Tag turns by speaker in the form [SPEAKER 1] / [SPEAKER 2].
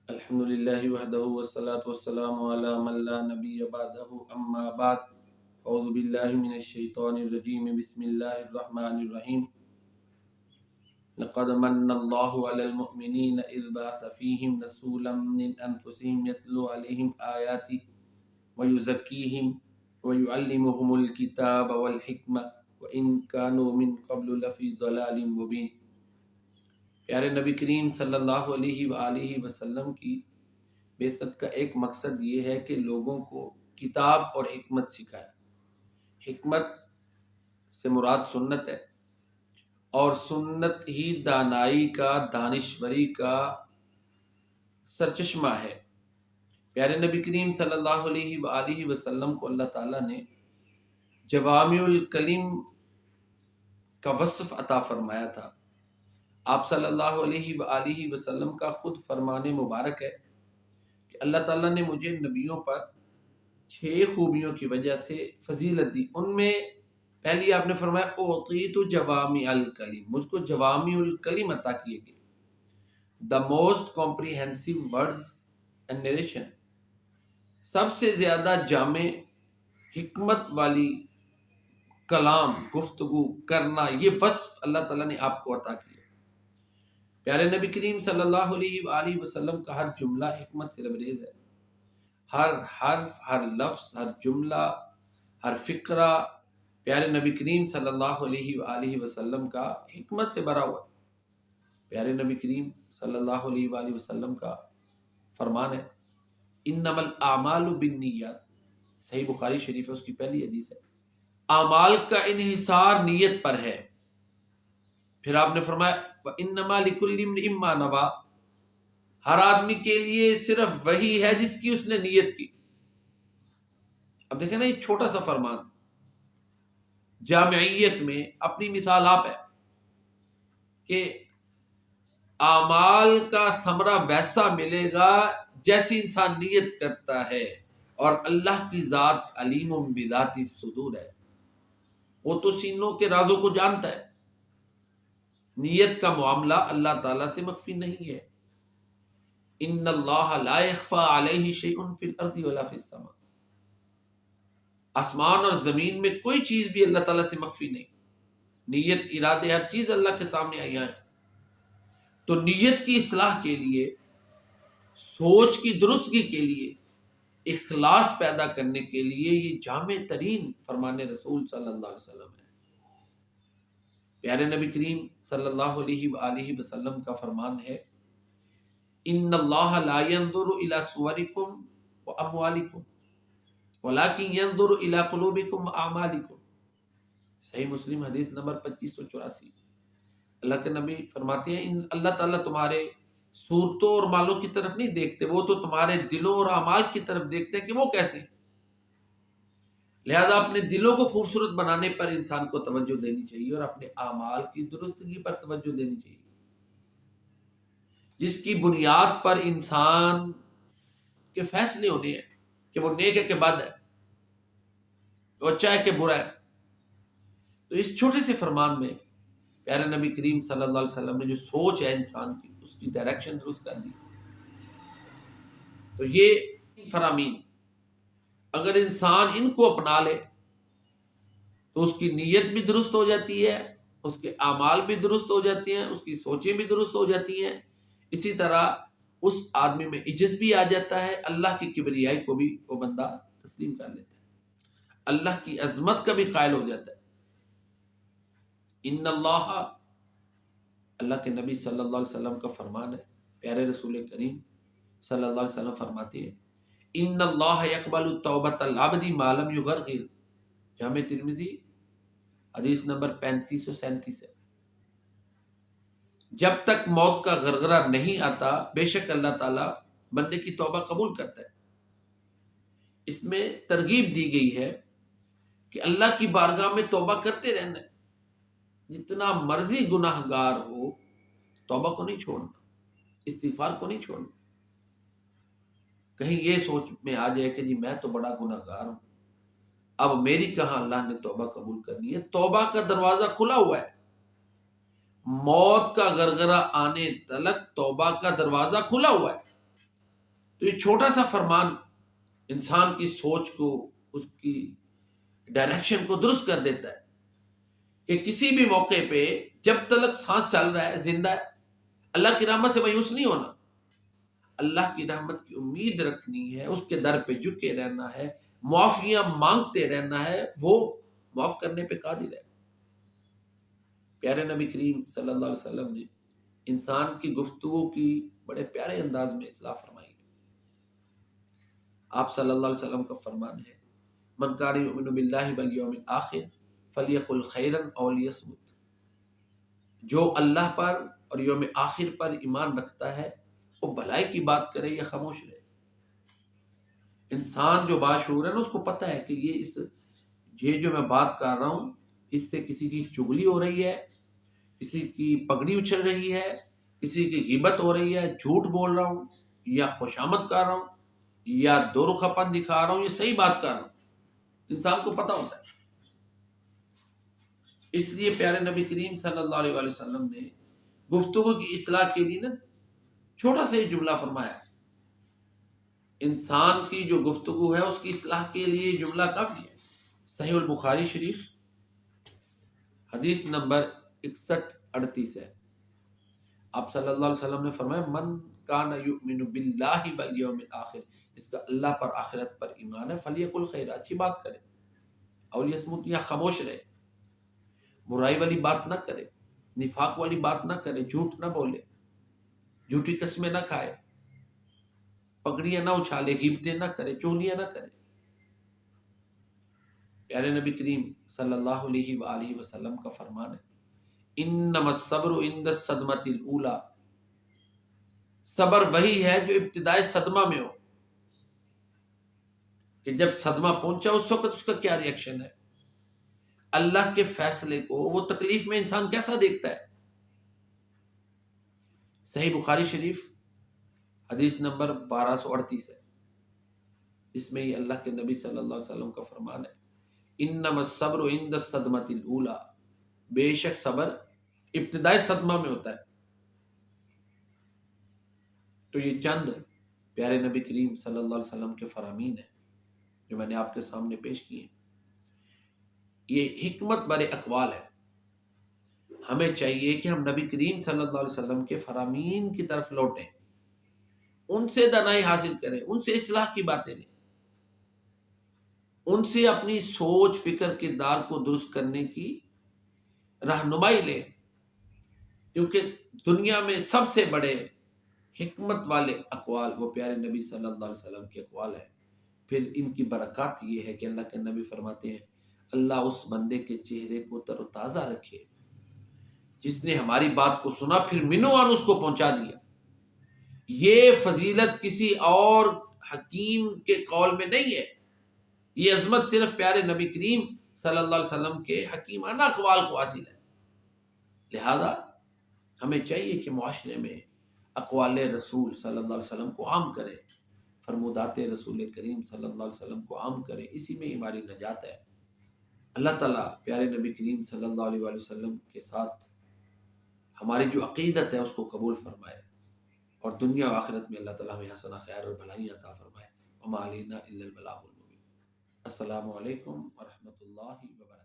[SPEAKER 1] الحمد للہ وحدہ والصلاة والسلام علی من لا نبی بعدہ اما بعد اعوذ باللہ من الشیطان الرجیم بسم اللہ الرحمن الرحیم لقد من اللہ علی المؤمنین اذ بعث فیہم رسولا من انفسہم یتلو علیہم آیاتی ویزکیہم ویعلمہم الکتاب والحکمہ وإن كانوا من قبل لفی ضلال مبین۔ پیارے نبی کریم صلی اللہ علیہ وآلہ وسلم کی بعثت کا ایک مقصد یہ ہے کہ لوگوں کو کتاب اور حکمت سکھائے۔ حکمت سے مراد سنت ہے، اور سنت ہی دانائی کا، دانشوری کا سرچشمہ ہے۔ پیارے نبی کریم صلی اللہ علیہ وآلہ وسلم کو اللہ تعالیٰ نے جوامع الکلم کا وصف عطا فرمایا تھا۔ آپ صلی اللہ علیہ وآلہ وسلم کا خود فرمان مبارک ہے کہ اللہ تعالیٰ نے مجھے نبیوں پر 6 خوبیوں کی وجہ سے فضیلت دی۔ ان میں پہلی آپ نے فرمایا اعطیت جوامع الکلم، مجھ کو جوامع الکلم عطا کیے گئے، the most comprehensive words and narration, سب سے زیادہ جامع حکمت والی کلام، گفتگو کرنا، یہ وصف اللہ تعالیٰ نے آپ کو عطا کیا۔ پیارے نبی کریم صلی اللہ علیہ وآلہ وسلم کا ہر جملہ حکمت سے لبریز ہے۔ ہر حرف، ہر لفظ، ہر جملہ، ہر فقرہ پیارے نبی کریم صلی اللہ علیہ وآلہ وسلم کا حکمت سے بھرا ہوا ہے۔ پیارے نبی کریم صلی اللہ علیہ وآلہ وسلم کا فرمان ہے انما الاعمال بالنیات، صحیح بخاری شریف ہے، اس کی پہلی حدیث ہے۔ اعمال کا انحصار نیت پر ہے۔ پھر آپ نے فرمایا وَإِنَّمَا لِكُلِّ امْرِئٍ مَّا نَوَىٰ، ہر آدمی کے لیے صرف وہی ہے جس کی اس نے نیت کی۔ اب دیکھیں نا، یہ چھوٹا سا فرمان جامعیت میں اپنی مثال آپ ہے کہ اعمال کا ثمرہ ویسا ملے گا جیسی انسان نیت کرتا ہے، اور اللہ کی ذات علیم بذات الصدور ہے، وہ تو سینوں کے رازوں کو جانتا ہے۔ نیت کا معاملہ اللہ تعالیٰ سے مخفی نہیں ہے۔ ان اللہ لا یخفی علیہ شیء فی الارض ولا فی السماء، آسمان اور زمین میں کوئی چیز بھی اللہ تعالیٰ سے مخفی نہیں۔ نیت، ارادے، ہر چیز اللہ کے سامنے آئی ہیں۔ تو نیت کی اصلاح کے لیے، سوچ کی درستگی کے لیے، اخلاص پیدا کرنے کے لیے یہ جامع ترین فرمان رسول صلی اللہ علیہ وسلم ہے۔ پیارے نبی کریم صلی اللہ علیہ وآلہ وسلم کا فرمان ہے ان اللہ لا ينظر الى صورکم واموالکم ولکن ينظر الى قلوبکم واعمالکم، صحیح مسلم حدیث نمبر 2584۔ اللہ کے نبی فرماتے ہیں اللہ تعالیٰ تمہارے صورتوں اور مالوں کی طرف نہیں دیکھتے، وہ تو تمہارے دلوں اور اعمال کی طرف دیکھتے ہیں کہ وہ کیسے ہیں۔ لہذا اپنے دلوں کو خوبصورت بنانے پر انسان کو توجہ دینی چاہیے، اور اپنے اعمال کی درستگی پر توجہ دینی چاہیے، جس کی بنیاد پر انسان کے فیصلے ہونے ہیں کہ وہ نیک ہے کہ بد ہے، وہ اچھا ہے کہ برا ہے۔ تو اس چھوٹے سے فرمان میں پیارے نبی کریم صلی اللہ علیہ وسلم نے جو سوچ ہے انسان کی، اس کی ڈائریکشن درست کر دی۔ تو یہ فرامین اگر انسان ان کو اپنا لے تو اس کی نیت بھی درست ہو جاتی ہے، اس کے اعمال بھی درست ہو جاتے ہیں، اس کی سوچیں بھی درست ہو جاتی ہیں۔ اسی طرح اس آدمی میں عجز بھی آ جاتا ہے، اللہ کی کبریائی کو بھی وہ بندہ تسلیم کر لیتا ہے، اللہ کی عظمت کا بھی قائل ہو جاتا ہے۔ ان اللہ کے نبی صلی اللہ علیہ وسلم کا فرمان ہے، پیارے رسول کریم صلی اللہ علیہ وسلم فرماتے ہیں ان اللہ یقبل توبۃ العبد ما لم یغرغر، جامع ترمذی حدیث نمبر 3537 ہے۔ جب تک موت کا غرغرہ نہیں آتا بے شک اللہ تعالیٰ بندے کی توبہ قبول کرتا ہے۔ اس میں ترغیب دی گئی ہے کہ اللہ کی بارگاہ میں توبہ کرتے رہنا ہے، جتنا مرضی گناہ گار ہو توبہ کو نہیں چھوڑنا، استغفار کو نہیں چھوڑنا۔ کہیں یہ سوچ میں آ جائے کہ جی میں تو بڑا گناہ گار ہوں، اب میری کہاں اللہ نے توبہ قبول کرنی ہے۔ توبہ کا دروازہ کھلا ہوا ہے، موت کا غرغرہ آنے تلک توبہ کا دروازہ کھلا ہوا ہے۔ تو یہ چھوٹا سا فرمان انسان کی سوچ کو، اس کی ڈائریکشن کو درست کر دیتا ہے کہ کسی بھی موقع پہ جب تک سانس چل رہا ہے، زندہ ہے، اللہ کی رحمت سے مایوس نہیں ہونا، اللہ کی رحمت کی امید رکھنی ہے، اس کے در پہ جھکے رہنا ہے، معافیاں مانگتے رہنا ہے، وہ معاف کرنے پہ قادر ہے۔ پیارے نبی کریم صلی اللہ علیہ وسلم نے انسان کی گفتگو کی بڑے پیارے انداز میں اصلاح فرمائی۔ آپ صلی اللہ علیہ وسلم کا فرمان ہے، من کان یؤمن باللہ والیوم الآخر فلیقل خیرا او لیصمت۔ جو اللہ پر اور یوم آخر پر ایمان رکھتا ہے وہ بھلائی کی بات کرے یا خاموش رہے۔ انسان جو باشعور ہے نا، اس کو پتہ ہے کہ یہ جو میں بات کر رہا ہوں، اس سے کسی کی چغلی ہو رہی ہے، کسی کی پگڑی اچھل رہی ہے، کسی کی غیبت ہو رہی ہے، جھوٹ بول رہا ہوں یا خوشامد کر رہا ہوں یا دو رخا پن دکھا رہا ہوں، یہ صحیح بات کر رہا ہوں، انسان کو پتہ ہوتا ہے۔ اس لیے پیارے نبی کریم صلی اللہ علیہ وآلہ وسلم نے گفتگو کی اصلاح کے لیے نا چھوٹا سا یہ جملہ فرمایا۔ انسان کی جو گفتگو ہے اس کی اصلاح کے لیے یہ جملہ کافی ہے۔ صحیح البخاری شریف حدیث نمبر 6138 ہے۔ آپ صلی اللہ علیہ وسلم نے فرمایا، من کان یؤمن باللہ والیوم الآخر، جس کا اللہ پر آخرت پر ایمان ہے، فلیقل خیر، اچھی بات کرے، او لیصمت، یا خاموش رہے، برائی والی بات نہ کرے، نفاق والی بات نہ کرے، جھوٹ نہ بولے، جھوٹی قسمیں نہ کھائے، پگڑیاں نہ اچھالے، غیبتیں نہ کرے، چغلیاں نہ کرے۔ پیارے نبی کریم صلی اللہ علیہ وآلہ وسلم کا فرمان ہے، انما الصبر عند الصدمۃ الاولی، صبر وہی ہے جو ابتدائے صدمہ میں ہو، کہ جب صدمہ پہنچا اس وقت اس کا کیا ری ایکشن ہے، اللہ کے فیصلے کو وہ تکلیف میں انسان کیسا دیکھتا ہے۔ صحیح بخاری شریف حدیث نمبر 1238 ہے، جس میں یہ اللہ کے نبی صلی اللہ علیہ وسلم کا فرمان ہے، انما الصبر عند الصدمۃ الاولی، بے شک صبر ابتدائی صدمہ میں ہوتا ہے۔ تو یہ چند پیارے نبی کریم صلی اللہ علیہ وسلم کے فرامین ہیں جو میں نے آپ کے سامنے پیش کیے ہیں۔ یہ حکمت بھرے اقوال ہے۔ ہمیں چاہیے کہ ہم نبی کریم صلی اللہ علیہ وسلم کے فرامین کی طرف لوٹیں، ان سے دانائی حاصل کریں، ان سے اصلاح کی باتیں لیں، ان سے اپنی سوچ فکر کردار کو درست کرنے کی رہنمائی لیں، کیونکہ دنیا میں سب سے بڑے حکمت والے اقوال وہ پیارے نبی صلی اللہ علیہ وسلم کے اقوال ہیں۔ پھر ان کی برکات یہ ہے کہ اللہ کے نبی فرماتے ہیں، اللہ اس بندے کے چہرے کو تر و تازہ رکھے جس نے ہماری بات کو سنا پھر منوان اس کو پہنچا دیا۔ یہ فضیلت کسی اور حکیم کے قول میں نہیں ہے، یہ عظمت صرف پیارے نبی کریم صلی اللہ علیہ وسلم کے حکیمانہ اقوال کو حاصل ہے۔ لہذا ہمیں چاہیے کہ معاشرے میں اقوال رسول صلی اللہ علیہ وسلم کو عام کریں، فرمودات رسول کریم صلی اللہ علیہ وسلم کو عام کریں، اسی میں ہماری نجات ہے۔ اللہ تعالیٰ پیارے نبی کریم صلی اللہ علیہ وآلہ وسلم کے ساتھ ہماری جو عقیدت ہے اس کو قبول فرمائے، اور دنیا و آخرت میں اللہ تعالیٰ ہمیں حسنہ خیر اور بھلائی عطا فرمائے۔ وما علینا الا البلاغ المبین۔ السلام علیکم ورحمۃ اللہ وبرکاتہ۔